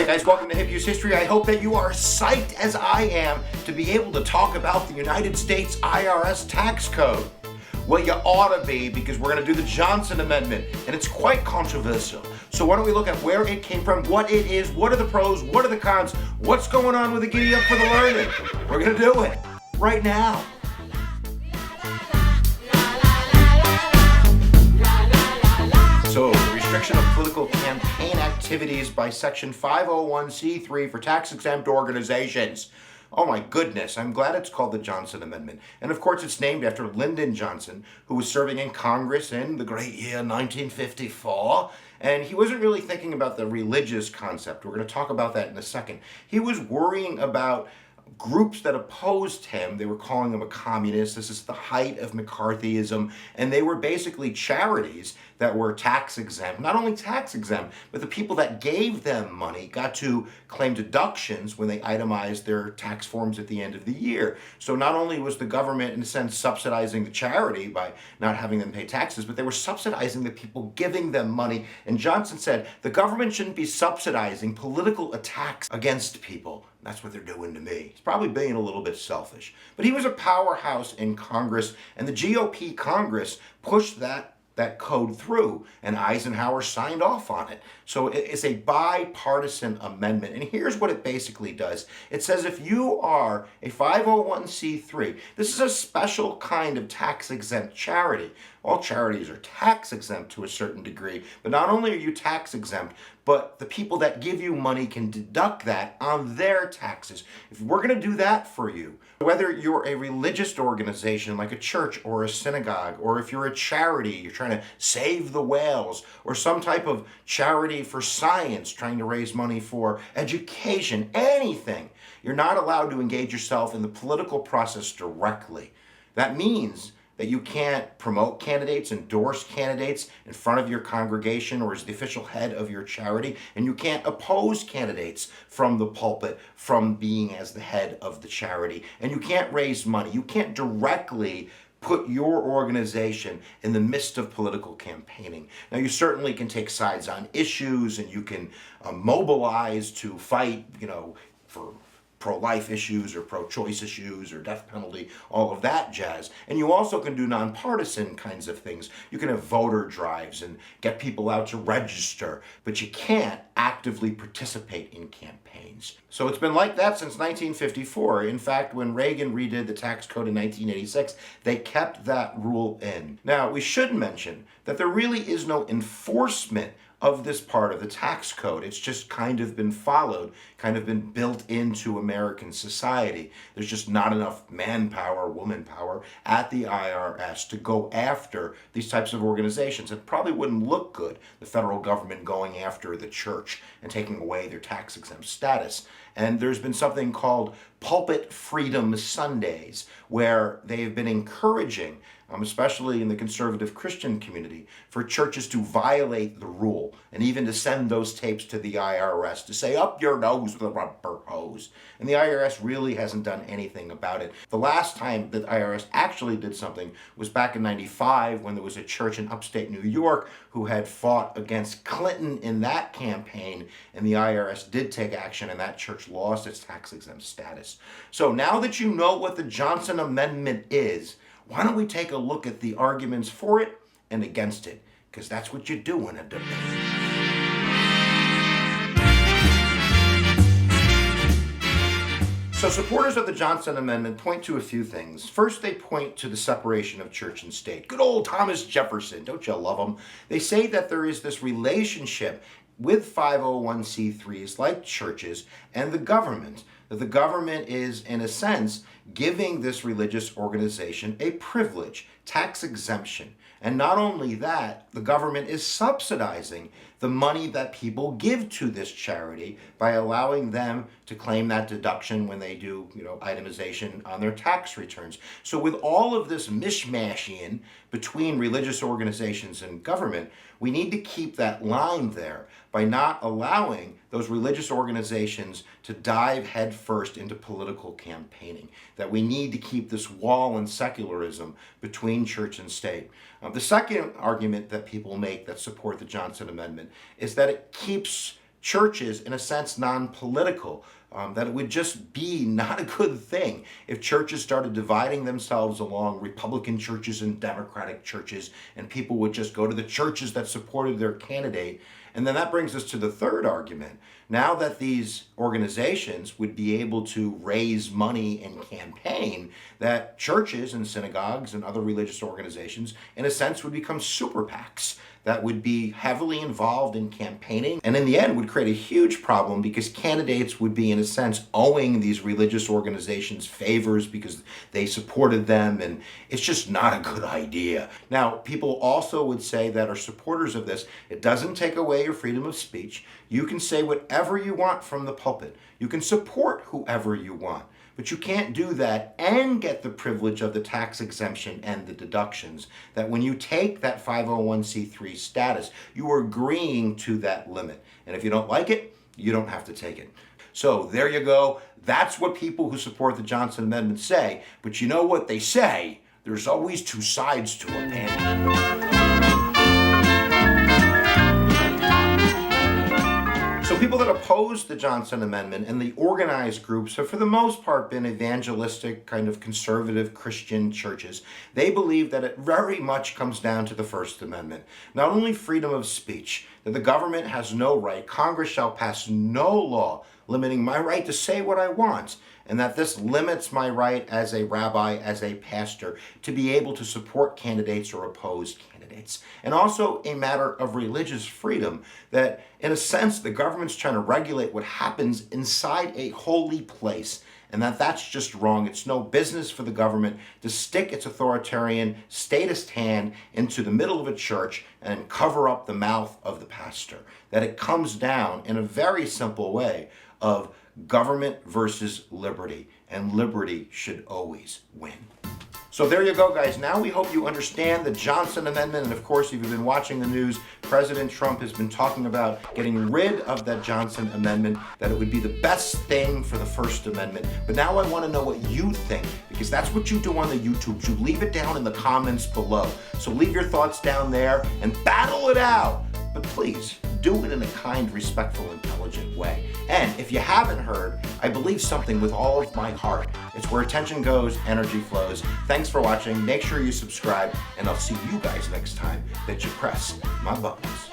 Guys, welcome to HipHughes History. I hope that you are psyched as I am to be able to talk about the United States IRS tax code. Well, you ought to be, because we're going to do the Johnson Amendment, and it's quite controversial. So why don't we look at where it came from, what it is, what are the pros, what are the cons, what's going on with the giddy up for the learning. We're going to do it right now. So, the restriction of political campaign activities by Section 501c3 for tax-exempt organizations. Oh my goodness, I'm glad it's called the Johnson Amendment. And of course it's named after Lyndon Johnson, who was serving in Congress in the great year 1954. And he wasn't really thinking about the religious concept. We're going to talk about that in a second. He was worrying about groups that opposed him. They were calling him a communist. This is the height of McCarthyism. And they were basically charities that were tax exempt. Not only tax exempt, but the people that gave them money got to claim deductions when they itemized their tax forms at the end of the year. So not only was the government, in a sense, subsidizing the charity by not having them pay taxes, but they were subsidizing the people giving them money. And Johnson said, the government shouldn't be subsidizing political attacks against people. That's what they're doing to me. He's probably being a little bit selfish. But he was a powerhouse in Congress, and the GOP Congress pushed that code through, and Eisenhower signed off on it. So it's a bipartisan amendment, and here's what it basically does. It says if you are a 501c3, this is a special kind of tax-exempt charity. All charities are tax-exempt to a certain degree, but not only are you tax-exempt, but the people that give you money can deduct that on their taxes. If we're going to do that for you, whether you're a religious organization like a church or a synagogue, or if you're a charity, you're trying to save the whales, or some type of charity for science, trying to raise money for education, anything, you're not allowed to engage yourself in the political process directly. That means that you can't promote candidates, endorse candidates in front of your congregation or as the official head of your charity, and you can't oppose candidates from the pulpit from being as the head of the charity, and you can't raise money. You can't directly put your organization in the midst of political campaigning. Now, you certainly can take sides on issues, and you can mobilize to fight, for pro-life issues or pro-choice issues or death penalty, all of that jazz. And you also can do nonpartisan kinds of things. You can have voter drives and get people out to register, but you can't actively participate in campaigns. So it's been like that since 1954. In fact, when Reagan redid the tax code in 1986, they kept that rule in. Now, we should mention that there really is no enforcement of this part of the tax code. It's just kind of been followed, kind of been built into American society. There's just not enough manpower, woman power at the IRS to go after these types of organizations. It probably wouldn't look good, the federal government going after the church and taking away their tax exempt status. And there's been something called Pulpit Freedom Sundays, where they've been encouraging, especially in the conservative Christian community, for churches to violate the rule and even to send those tapes to the IRS to say, up your nose with a rubber hose. And the IRS really hasn't done anything about it. The last time that the IRS actually did something was back in '95, when there was a church in upstate New York who had fought against Clinton in that campaign, and the IRS did take action, and that church lost its tax-exempt status. So now that you know what the Johnson Amendment is, why don't we take a look at the arguments for it and against it? Because that's what you do in a debate. So supporters of the Johnson Amendment point to a few things. First, they point to the separation of church and state. Good old Thomas Jefferson, don't you love him? They say that there is this relationship with 501c3s like churches and the government, that the government is, in a sense, giving this religious organization a privilege, tax exemption. And not only that, the government is subsidizing the money that people give to this charity by allowing them to claim that deduction when they do, itemization on their tax returns. So with all of this mishmashing between religious organizations and government, we need to keep that line there by not allowing those religious organizations to dive headfirst into political campaigning, that we need to keep this wall and secularism between church and state. The second argument that people make that support the Johnson Amendment is that it keeps churches, in a sense, non-political. That it would just be not a good thing if churches started dividing themselves along Republican churches and Democratic churches, and people would just go to the churches that supported their candidate. And then that brings us to the third argument. Now that these organizations would be able to raise money and campaign, that churches and synagogues and other religious organizations, in a sense, would become super PACs that would be heavily involved in campaigning, and in the end would create a huge problem because candidates would be, in a sense, owing these religious organizations favors because they supported them, and it's just not a good idea. Now, people also would say that are supporters of this, it doesn't take away your freedom of speech. You can say whatever you want from the pulpit. You can support whoever you want. But you can't do that and get the privilege of the tax exemption and the deductions. That when you take that 501c3 status, you are agreeing to that limit. And if you don't like it, you don't have to take it. So there you go. That's what people who support the Johnson Amendment say. But you know what they say? There's always two sides to a pancake. So people that oppose the Johnson Amendment and the organized groups have for the most part been evangelistic, kind of conservative Christian churches. They believe that it very much comes down to the First Amendment. Not only freedom of speech, that the government has no right, Congress shall pass no law limiting my right to say what I want, and that this limits my right as a rabbi, as a pastor, to be able to support candidates or oppose candidates. And also a matter of religious freedom, that in a sense the government's trying to regulate what happens inside a holy place, and that's just wrong. It's no business for the government to stick its authoritarian statist hand into the middle of a church and cover up the mouth of the pastor. That it comes down in a very simple way of government versus liberty, and liberty should always win. So there you go, guys. Now we hope you understand the Johnson Amendment, and of course, if you've been watching the news, President Trump has been talking about getting rid of that Johnson Amendment, that it would be the best thing for the First Amendment. But now I want to know what you think, because that's what you do on the YouTube. You leave it down in the comments below. So leave your thoughts down there and battle it out. But please, do it in a kind, respectful, intelligent way. And if you haven't heard, I believe something with all of my heart. It's where attention goes, energy flows. Thanks for watching. Make sure you subscribe, and I'll see you guys next time that you press my buttons.